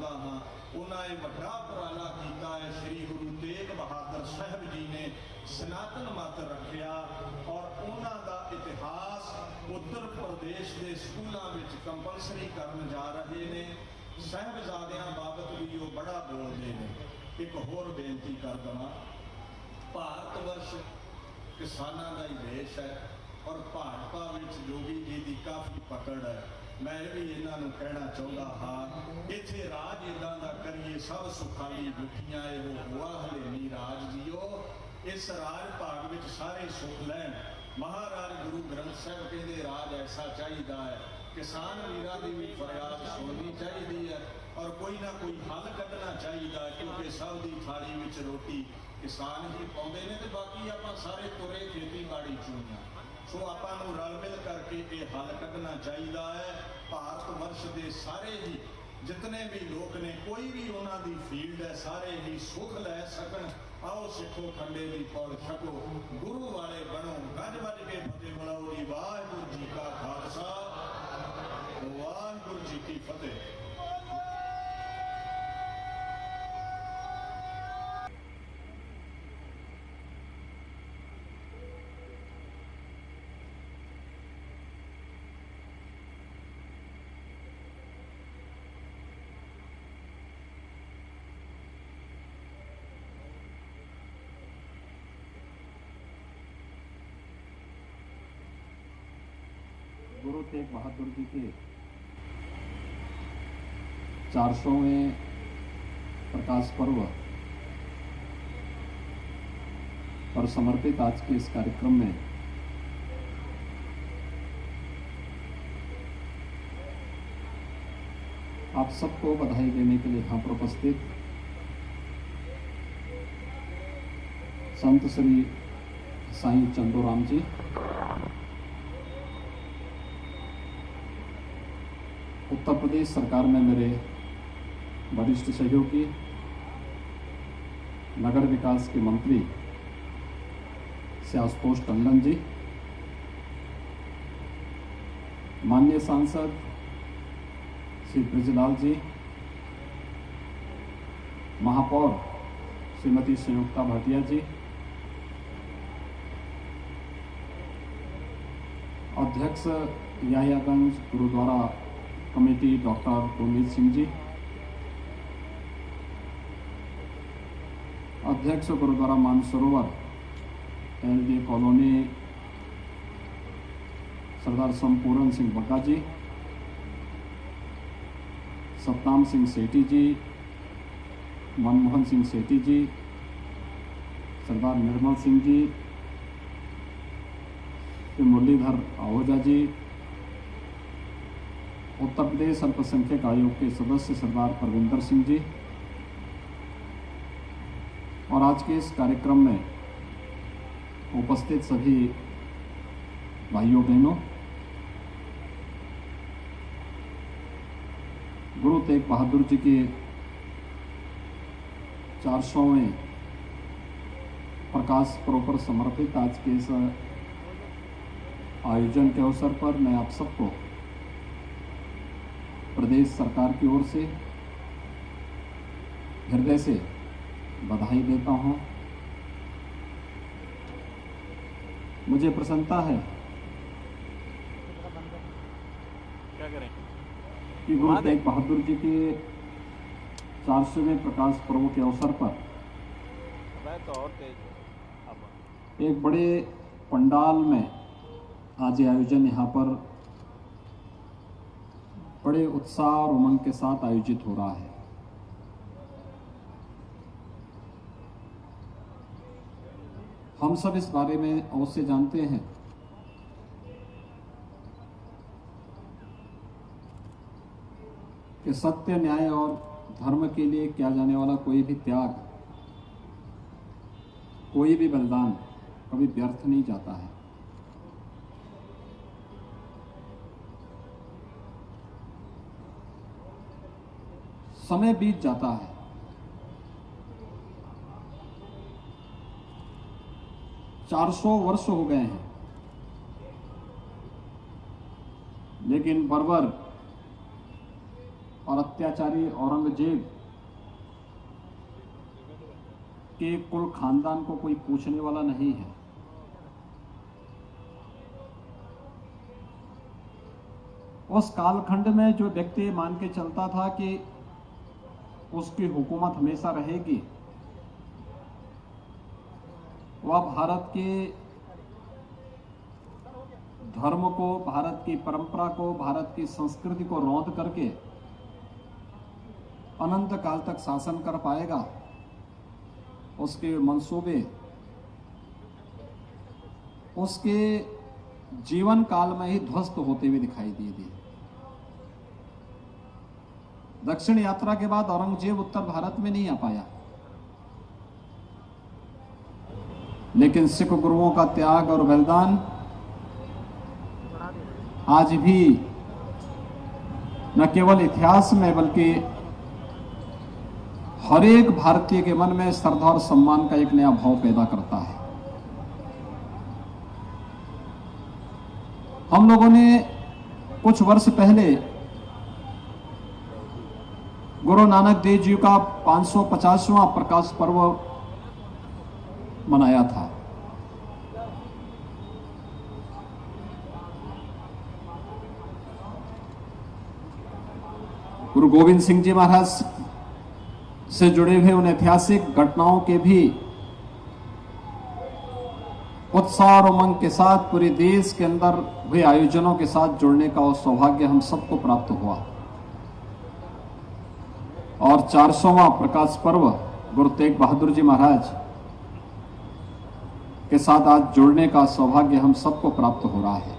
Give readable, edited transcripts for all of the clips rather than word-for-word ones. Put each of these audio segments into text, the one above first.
चाहुंदा हाँ उन्हां इह वड्डा उपराला कीता है। श्री गुरु तेग बहादुर साहब जी ने सनातन मत रखिया और उन्हां दा इतिहास उत्तर प्रदेश के स्कूलों में कंपलसरी करन जा रहे ने। साहबजादियां बाबत भी वो बड़ा बोलते हैं। एक होर बेनती कर देना, भारत वर्ष किसानों का ही देश है और भाजपा में जोगी जी की काफ़ी पकड़ है। मैं भी इन्हों कहना चाहता हाँ, इत्थे राज इदां दा करिए सब सुखाली दुखियां हो हुआ हले नहीं राज जियो। इस राज भाग में सारे सुख लैन। महाराज गुरु ग्रंथ साहब कहते राज ऐसा चाहिए है, किसान वीरां दी भी फरियाद सुननी चाहिए है और कोई ना कोई हल कढ़ना चाहिए, क्योंकि सब की थाली में रोटी किसान ही पाते हैं तो बाकी आप सारे तुरे खेतीबाड़ी चुनिया। सो आपां नूं रल मिल करके ये हल कढ़ना चाहिए है। भारत वर्ष के सारे ही जितने भी लोग ने कोई भी उन्होंने फील्ड है सारे ही सुख लै सकन। आओ सिखो खंडे की पौड़ छको, गुरु वाले बनो, गज बज के फतेह बुलाओ जी। वाहिगुरू जी का खालसा, वाहिगुरू जी की फतेह। गुरु तेग बहादुर जी के 400वें प्रकाश पर्व पर समर्पित आज के इस कार्यक्रम में आप सबको बधाई देने के लिए यहाँ पर उपस्थित संत श्री साईं चंदोराम जी, उत्तर प्रदेश सरकार में मेरे वरिष्ठ सहयोगी, नगर विकास के मंत्री श्री आशुतोष टंडन जी, माननीय सांसद श्री ब्रजलाल जी, महापौर श्रीमती संयुक्ता भाटिया जी, अध्यक्ष याहियागंज गुरुद्वारा कमेटी डॉक्टर गुरमीत सिंह जी, अध्यक्ष गुरुद्वारा मानसरोवर एलडी कॉलोनी सरदार संपूर्ण सिंह बग्गा जी, सतनाम सिंह सेठी जी, मनमोहन सिंह सेठी जी, सरदार निर्मल सिंह जी, श्री मुरलीधर आहूजा जी, उत्तर प्रदेश अल्पसंख्यक आयोग के सदस्य सरदार परविंदर सिंह जी और आज के इस कार्यक्रम में उपस्थित सभी भाइयों बहनों, गुरु तेग बहादुर जी के 400वें प्रकाश पर्व पर समर्पित आज के इस आयोजन के अवसर पर मैं आप सबको प्रदेश सरकार की ओर से हृदय से बधाई देता हूं। मुझे प्रसन्नता है कि गुरु तेग बहादुर जी के 400वें प्रकाश पर्व के अवसर पर एक बड़े पंडाल में आज आयोजन यहाँ पर बड़े उत्साह और उमंग के साथ आयोजित हो रहा है। हम सब इस बारे में अवश्य जानते हैं कि सत्य, न्याय और धर्म के लिए किया जाने वाला कोई भी त्याग, कोई भी बलिदान कभी व्यर्थ नहीं जाता है। समय बीत जाता है, चार 400 वर्ष हो गए हैं, लेकिन बर्बर और अत्याचारी औरंगजेब के कुल खानदान को कोई पूछने वाला नहीं है। उस कालखंड में जो व्यक्ति मान के चलता था कि उसकी हुकूमत हमेशा रहेगी, वह भारत के धर्म को, भारत की परंपरा को, भारत की संस्कृति को रौंद करके अनंत काल तक शासन कर पाएगा, उसके मंसूबे उसके जीवन काल में ही ध्वस्त होते हुए दिखाई दिए। दक्षिण यात्रा के बाद औरंगजेब उत्तर भारत में नहीं आ पाया, लेकिन सिख गुरुओं का त्याग और बलिदान आज भी न केवल इतिहास में बल्कि हर एक भारतीय के मन में श्रद्धा और सम्मान का एक नया भाव पैदा करता है। हम लोगों ने कुछ वर्ष पहले गुरु नानक देव जी का 550वां प्रकाश पर्व मनाया था। गुरु गोविंद सिंह जी महाराज से जुड़े हुए उन ऐतिहासिक घटनाओं के भी उत्साह और उमंग के साथ पूरे देश के अंदर हुए आयोजनों के साथ जुड़ने का सौभाग्य हम सबको प्राप्त हुआ और 400वां प्रकाश पर्व गुरु तेग बहादुर जी महाराज के साथ आज जुड़ने का सौभाग्य हम सबको प्राप्त हो रहा है।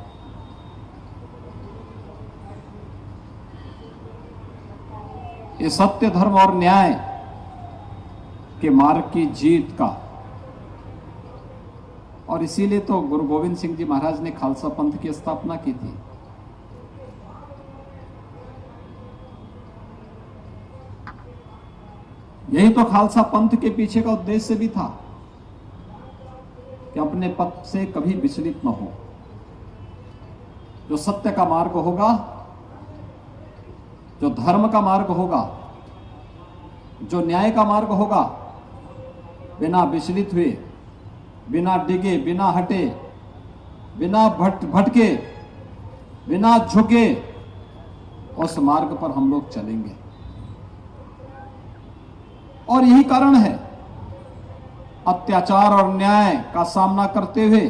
ये सत्य, धर्म और न्याय के मार्ग की जीत का, और इसीलिए तो गुरु गोविंद सिंह जी महाराज ने खालसा पंथ की स्थापना की थी। यही तो खालसा पंथ के पीछे का उद्देश्य भी था कि अपने पथ से कभी विचलित न हो। जो सत्य का मार्ग होगा, जो धर्म का मार्ग होगा, जो न्याय का मार्ग होगा, बिना विचलित हुए, बिना डिगे, बिना हटे, बिना भटके, बिना झुके, उस मार्ग पर हम लोग चलेंगे। और यही कारण है अत्याचार और न्याय का सामना करते हुए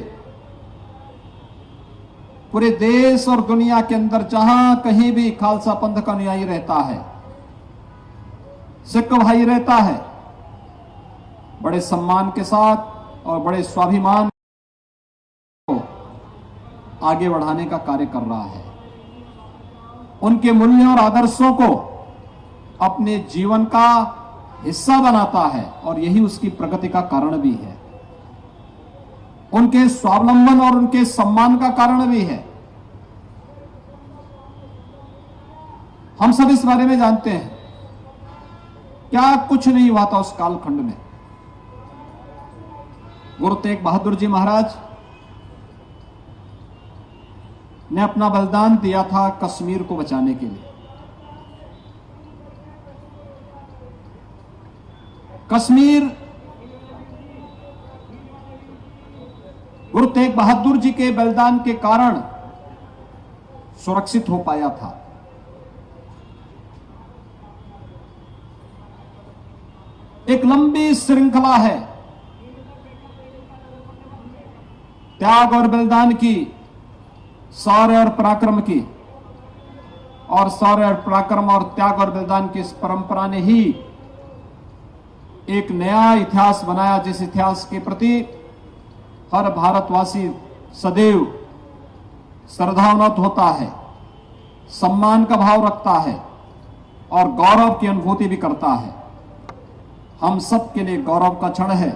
पूरे देश और दुनिया के अंदर जहां कहीं भी खालसा पंथ का अनुयायी रहता है, सिख भाई रहता है, बड़े सम्मान के साथ और बड़े स्वाभिमान को आगे बढ़ाने का कार्य कर रहा है। उनके मूल्यों और आदर्शों को अपने जीवन का हिस्सा बनाता है और यही उसकी प्रगति का कारण भी है, उनके स्वावलंबन और उनके सम्मान का कारण भी है। हम सब इस बारे में जानते हैं क्या कुछ नहीं हुआ था उस कालखंड में। गुरु तेग बहादुर जी महाराज ने अपना बलिदान दिया था कश्मीर को बचाने के लिए। कश्मीर गुरु तेग बहादुर जी के बलिदान के कारण सुरक्षित हो पाया था। एक लंबी श्रृंखला है त्याग और बलिदान की, शौर्य और पराक्रम की, और शौर्य और पराक्रम और त्याग और बलिदान की इस परंपरा ने ही एक नया इतिहास बनाया, जिस इतिहास के प्रति हर भारतवासी सदैव श्रद्धान्वित होता है, सम्मान का भाव रखता है और गौरव की अनुभूति भी करता है। हम सब के लिए गौरव का क्षण है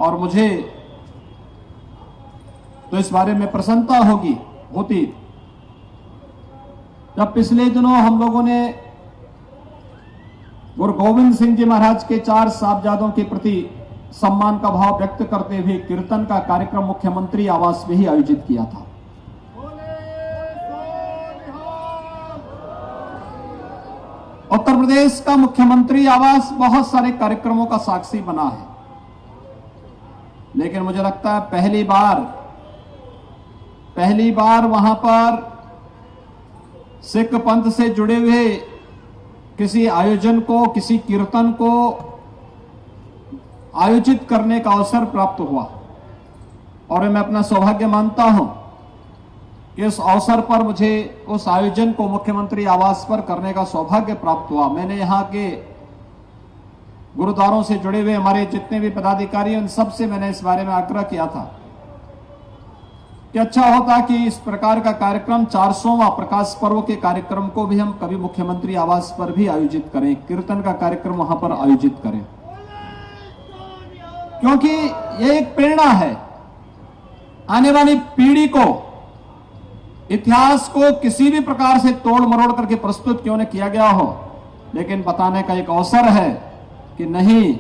और मुझे तो इस बारे में प्रसन्नता होती जब पिछले दिनों हम लोगों ने गुरु गोविंद सिंह जी महाराज के 4 साहबजादों के प्रति सम्मान का भाव व्यक्त करते हुए कीर्तन का कार्यक्रम मुख्यमंत्री आवास में ही आयोजित किया था। उत्तर प्रदेश का मुख्यमंत्री आवास बहुत सारे कार्यक्रमों का साक्षी बना है, लेकिन मुझे लगता है पहली बार वहां पर सिख पंथ से जुड़े हुए किसी आयोजन को, किसी कीर्तन को आयोजित करने का अवसर प्राप्त हुआ। और मैं अपना सौभाग्य मानता हूं कि इस अवसर पर मुझे उस आयोजन को मुख्यमंत्री आवास पर करने का सौभाग्य प्राप्त हुआ। मैंने यहां के गुरुद्वारों से जुड़े हुए हमारे जितने भी पदाधिकारी उन सब से मैंने इस बारे में आग्रह किया था कि अच्छा होता कि इस प्रकार का कार्यक्रम 400वां प्रकाश पर्व के कार्यक्रम को भी हम कभी मुख्यमंत्री आवास पर भी आयोजित करें, कीर्तन का कार्यक्रम वहां पर आयोजित करें, क्योंकि यह एक प्रेरणा है। आने वाली पीढ़ी को इतिहास को किसी भी प्रकार से तोड़ मरोड़ करके प्रस्तुत क्यों न किया गया हो, लेकिन बताने का एक अवसर है कि नहीं,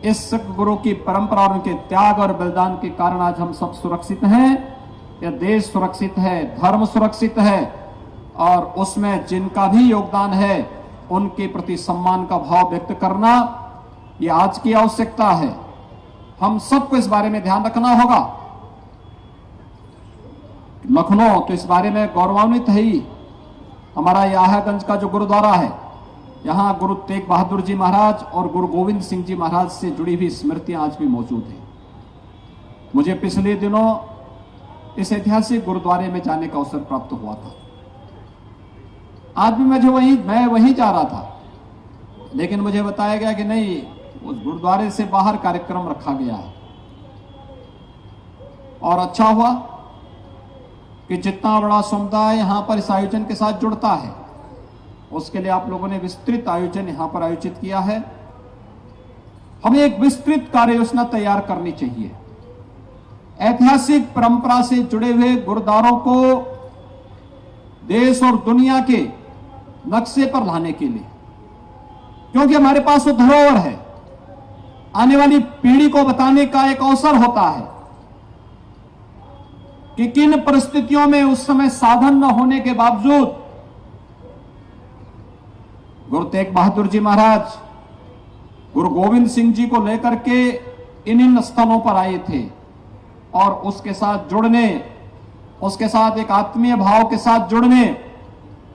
इस सिख गुरु की परंपरा और उनके त्याग और बलिदान के कारण आज हम सब सुरक्षित हैं, यह देश सुरक्षित है, धर्म सुरक्षित है, और उसमें जिनका भी योगदान है उनके प्रति सम्मान का भाव व्यक्त करना यह आज की आवश्यकता है। हम सबको इस बारे में ध्यान रखना होगा। लखनऊ तो इस बारे में गौरवान्वित है ही। हमारा याहागंज का जो गुरुद्वारा है, यहां गुरु तेग बहादुर जी महाराज और गुरु गोविंद सिंह जी महाराज से जुड़ी हुई स्मृतियां आज भी मौजूद हैं। मुझे पिछले दिनों इस ऐतिहासिक गुरुद्वारे में जाने का अवसर प्राप्त हुआ था। आज भी मैं वहीं जा रहा था, लेकिन मुझे बताया गया कि नहीं, उस गुरुद्वारे से बाहर कार्यक्रम रखा गया है। और अच्छा हुआ कि जितना बड़ा समुदाय यहां पर इस आयोजन के साथ जुड़ता है, उसके लिए आप लोगों ने विस्तृत आयोजन यहां पर आयोजित किया है। हमें एक विस्तृत कार्य योजना तैयार करनी चाहिए ऐतिहासिक परंपरा से जुड़े हुए गुरुद्वारों को देश और दुनिया के नक्शे पर लाने के लिए, क्योंकि हमारे पास वो धरोहर है। आने वाली पीढ़ी को बताने का एक अवसर होता है कि किन परिस्थितियों में उस समय साधन न होने के बावजूद गुरु तेग बहादुर जी महाराज गुरु गोविंद सिंह जी को लेकर के इन स्थलों पर आए थे, और उसके साथ जुड़ने, उसके साथ एक आत्मीय भाव के साथ जुड़ने,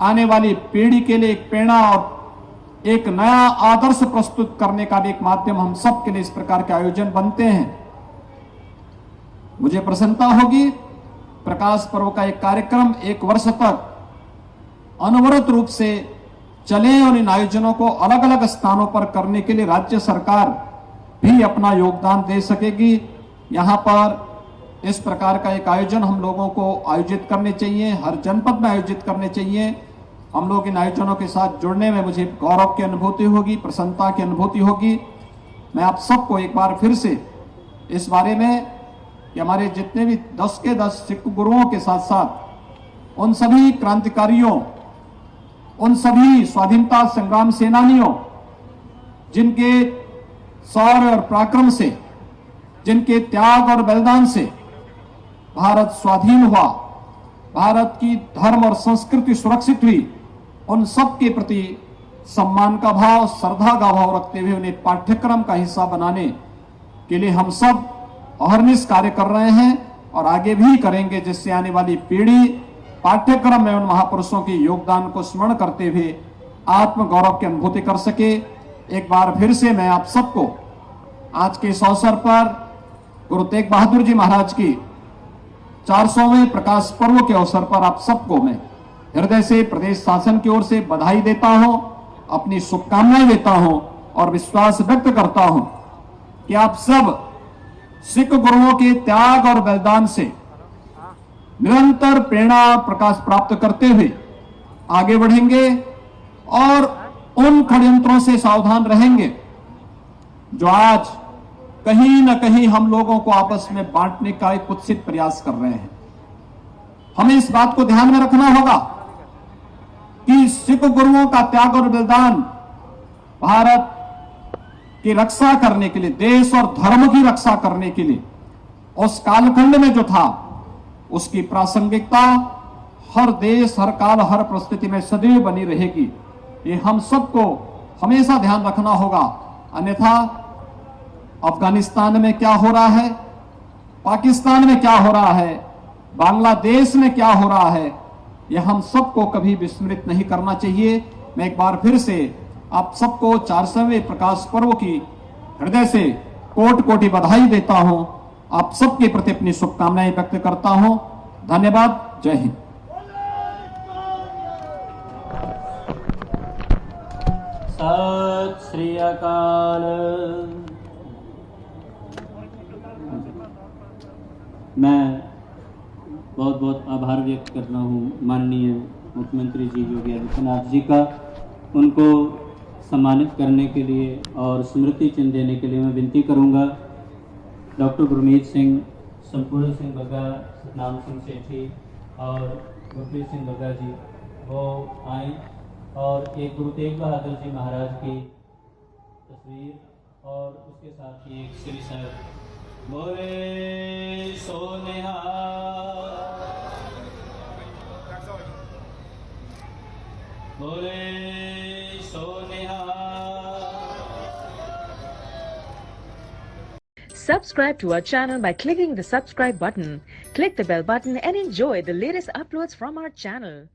आने वाली पीढ़ी के लिए एक प्रेरणा और एक नया आदर्श प्रस्तुत करने का भी एक माध्यम हम सब के लिए इस प्रकार के आयोजन बनते हैं। मुझे प्रसन्नता होगी प्रकाश पर्व का एक कार्यक्रम 1 वर्ष तक अनवरत रूप से चले, और इन आयोजनों को अलग अलग स्थानों पर करने के लिए राज्य सरकार भी अपना योगदान दे सकेगी। यहां पर इस प्रकार का एक आयोजन हम लोगों को आयोजित करने चाहिए, हर जनपद में आयोजित करने चाहिए। हम लोग इन आयोजनों के साथ जुड़ने में मुझे गौरव की अनुभूति होगी, प्रसन्नता की अनुभूति होगी। मैं आप सबको एक बार फिर से इस बारे में कि हमारे जितने भी 10 के 10 सिख गुरुओं के साथ साथ उन सभी क्रांतिकारियों, उन सभी स्वाधीनता संग्राम सेनानियों जिनके शौर्य और पराक्रम से, जिनके त्याग और बलिदान से भारत स्वाधीन हुआ, भारत की धर्म और संस्कृति सुरक्षित हुई, उन सब के प्रति सम्मान का भाव, श्रद्धा का भाव रखते हुए उन्हें पाठ्यक्रम का हिस्सा बनाने के लिए हम सब अहर्निश कार्य कर रहे हैं और आगे भी करेंगे, जिससे आने वाली पीढ़ी पाठ्यक्रम में उन महापुरुषों के योगदान को स्मरण करते हुए आत्मगौरव की अनुभूति कर सके। एक बार फिर से मैं आप सबको आज के इस अवसर पर गुरु तेग बहादुर जी महाराज की 400वें प्रकाश पर्व के अवसर पर आप सबको मैं हृदय से प्रदेश शासन की ओर से बधाई देता हूं, अपनी शुभकामनाएं देता हूं और विश्वास व्यक्त करता हूं कि आप सब सिख गुरुओं के त्याग और बलिदान से निरंतर प्रेरणा प्रकाश प्राप्त करते हुए आगे बढ़ेंगे और उन षड्यंत्रों से सावधान रहेंगे जो आज कहीं न कहीं हम लोगों को आपस में बांटने का एक कुत्सित प्रयास कर रहे हैं। हमें इस बात को ध्यान में रखना होगा कि सिख गुरुओं का त्याग और बलिदान भारत की रक्षा करने के लिए, देश और धर्म की रक्षा करने के लिए उस कालखंड में जो था, उसकी प्रासंगिकता हर देश, हर काल, हर परिस्थिति में सदैव बनी रहेगी। ये हम सबको हमेशा ध्यान रखना होगा। अन्यथा अफगानिस्तान में क्या हो रहा है, पाकिस्तान में क्या हो रहा है, बांग्लादेश में क्या हो रहा है, यह हम सबको कभी विस्मृत नहीं करना चाहिए। मैं एक बार फिर से आप सबको 400वें प्रकाश पर्व की हृदय से कोटि कोटि बधाई देता हूं। आप सबके प्रति अपनी शुभकामनाएं व्यक्त करता हूं। धन्यवाद। जय हिंद। सत श्री अकाल। मैं बहुत बहुत आभार व्यक्त करता हूँ माननीय मुख्यमंत्री जी योगी आदित्यनाथ जी का, उनको सम्मानित करने के लिए और स्मृति चिन्ह देने के लिए मैं विनती करूँगा डॉक्टर गुरमीत सिंह, संपूर्ण सिंह बग्गा, सतनाम सिंह सेठी और गुरप्रीत सिंह बग्गा जी वो आए और एक गुरु तेग बहादुर जी महाराज की तस्वीर और उसके साथ ही एक श्री साहब बोले सोनिहार, बोले सोनिहार। Subscribe to our channel by clicking the subscribe button. Click the bell button and enjoy the latest uploads from our channel.